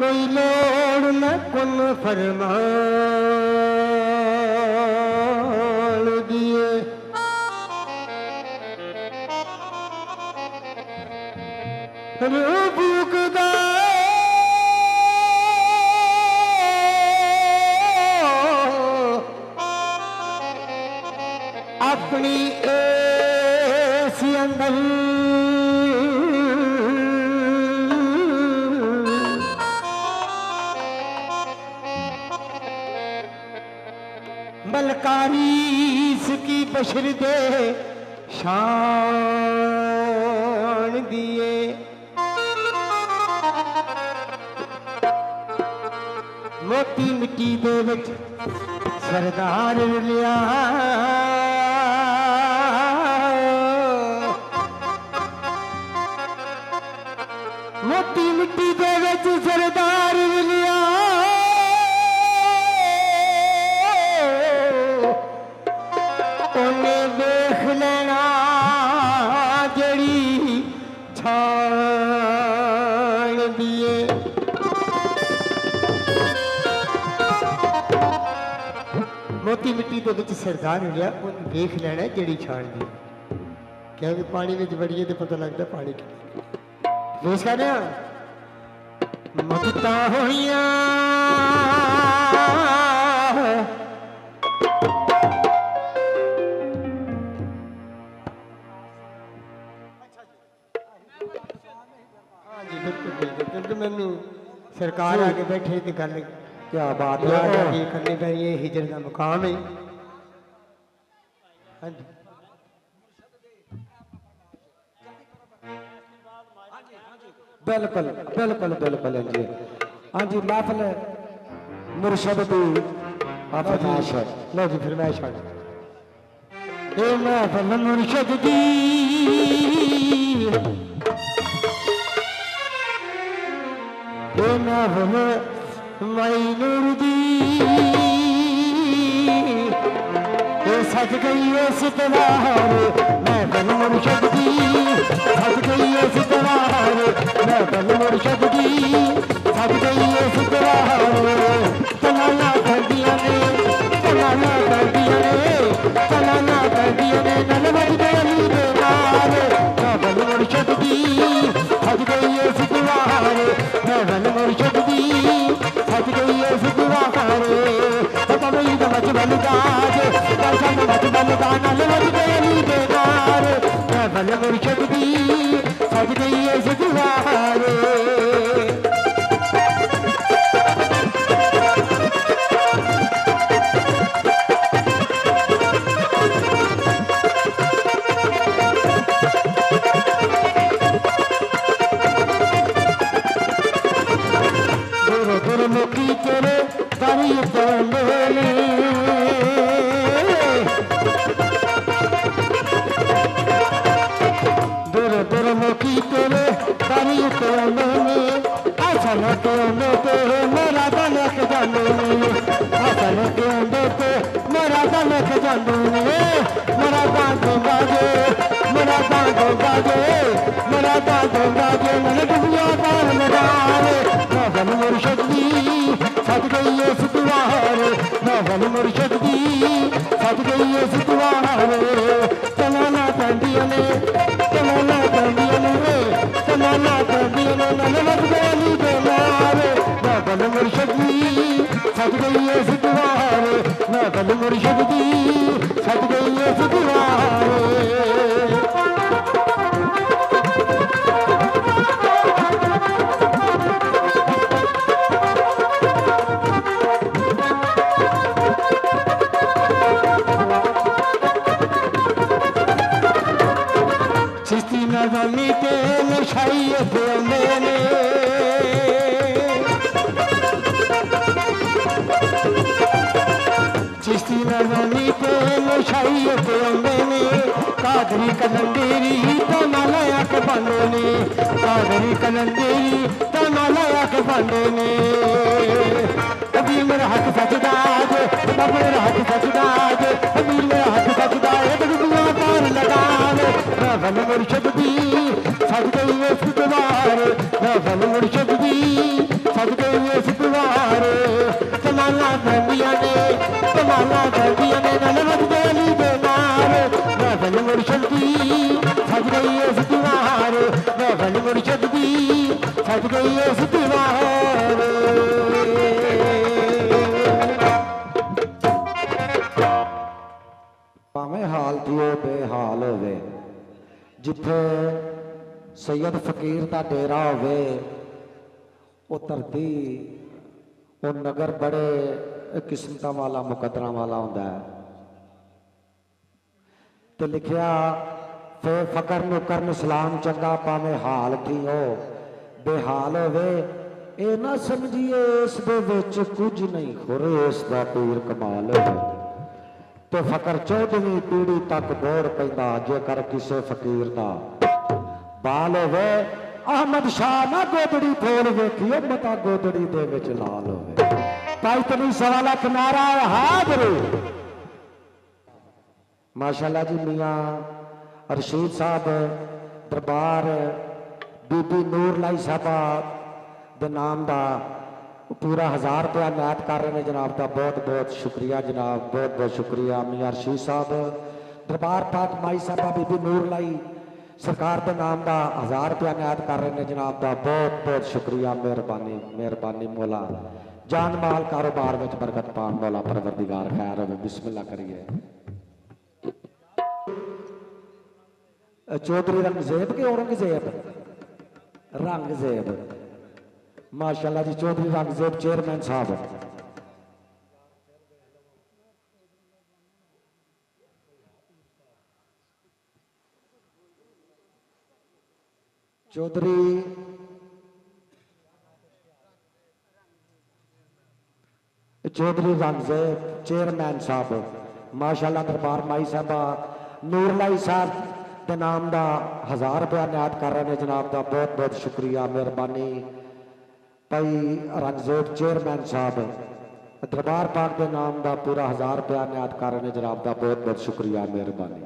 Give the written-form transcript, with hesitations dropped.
कोई लोड़ न कुन फरमान दिए रूबुकदा अपनी ऐसी अंदर बलकारी इसकी बशर दे शान दिए मोती मिट्टी दे विच सरदार लिया मोती मिट्टी दे विच सरदार लिया उन्हें देख लेना जड़ी छान दिए मोती मिट्टी के विच सरदार लिया उन्हें देख लेना जड़ी छान दी क्योंकि पानी में बड़िए तो पता लगता पानी की पेश कर रहे ममता होइया क्योंकि मैनू सरकार आके बैठे तो गल क्या बात है करनी पैनी है हिजर का मुकाम है हाँ जी बिल्कुल बिल्कुल बिल्कुल जी हाँ जी महफिल मुर्शद की फरमाइश है लो जी फरमाइश ए महफिल मुर्शद दी ए महफिल माई नूर दी ए सज गई उस तवार महफिल मुर्शद दी सज गई उस तवार महफिल मुर्शद दी सज गई उस तवार तलाना कर दिया ने तलाना कर दिया ने तलाना कर दिया ने नलवज गली दे नाल महफिल मुर्शद दी सज गई उस तवार महफिल मुर्शद दी सज गई उस तवार तबई द मजबल गाज दर्शन मजबल गाना नलवज गली दे नाल महफिल मुर्शद दी सज गई उस तवार मुखी तेरे दारी बोले दूर दूर मुखी तेरे दारी बोले असल के ते मेरा दलक जाने असल के ते मेरा दलक जाने मेरा दादो बाजे मेरा दादो बाजे मेरा दादो बाजे मन दुनिया पार लगावे महफिल मुर्शद दी सज गई उस द्वार महफिल मुर्शद दी सज गई उस द्वार तलाना पैंदियां ने तलाना पैंदियां ने तलाना पैंदियां ने नलवज गली दे नाल महफिल मुर्शद दी सज गई उस द्वार महफिल मुर्शद दी सज गई उस द्वार चिश्ती नज़ामी ते नशाई बोले ने चिश्ती नज़ामी ते नशाई बोले ने कादरी कलंदेरी तो नालायक बने ने कादरी कलंदेरी तो नालायक बने ने कभी मेरा हक सजदा जे कभी मेरा हक सजदा जे कभी मेरा हक सजदा एक दुनिया पार लगावे महफिल मुर्शद दी सज गई उस द्वार महफिल मुर्शद दी सज गई जिथे सैयद फकीर का डेरा होवे वो धरती वो नगर बड़े किस्मत वाला मुकदरा वाला होंदा है। तो लिखिया फे फकर नूं करन सलाम चंगा पावे हाल की हो बेहाल होवे ए ना समझिए इस दे विच कुछ नहीं खुरे इस दा पीर कमाल होवे। तो फकर 14वीं पीढ़ी तक बोड़ पैंदा जेकर किसे फकीर दा बाल होवे। अहमद शाह ना गोदड़ी फोड़ वेखियो मता गोदड़ी दे विच लाल होवे। पैतनी सवाला किनारा हाजरी। माशाअल्लाह जी मियां रशीद साहब दरबार बीबी नूर लाई साहबा दे नाम दा पूरा 1000 रुपया नायत कर रहे हैं जनाब का बहुत बहुत शुक्रिया जनाब बहुत बहुत शुक्रिया। मियां रशीद साहब दरबार पाक माई साहबा बीबी नूर लाई सरकार के नाम का 1000 रुपया नायत कर रहे हैं जनाब का बहुत बहुत शुक्रिया। मेहरबानी मेहरबानी मौला जान माल कारोबार में बरकत पान मौला परवरदिगार खैर हो। बिस्मिल्लाह करिए। चौधरी रंगजेब के औरंगजेब रंगजेब माशाअल्लाह जी चौधरी रंगजेब चेयरमैन साहब चौधरी चौधरी रंगजेब चेयरमैन साहब माशाअल्लाह दरबार माई साहबा नूरलाई साहब के नाम का 1000 रुपया नायत कर रहे हैं जनाब का बहुत बहुत शुक्रिया मेहरबानी। भाई रंगजेब चेयरमैन साहब दरबार पाक के नाम का पूरा 1000 रुपया नायत कर रहे हैं जनाब का बहुत बहुत शुक्रिया मेहरबानी।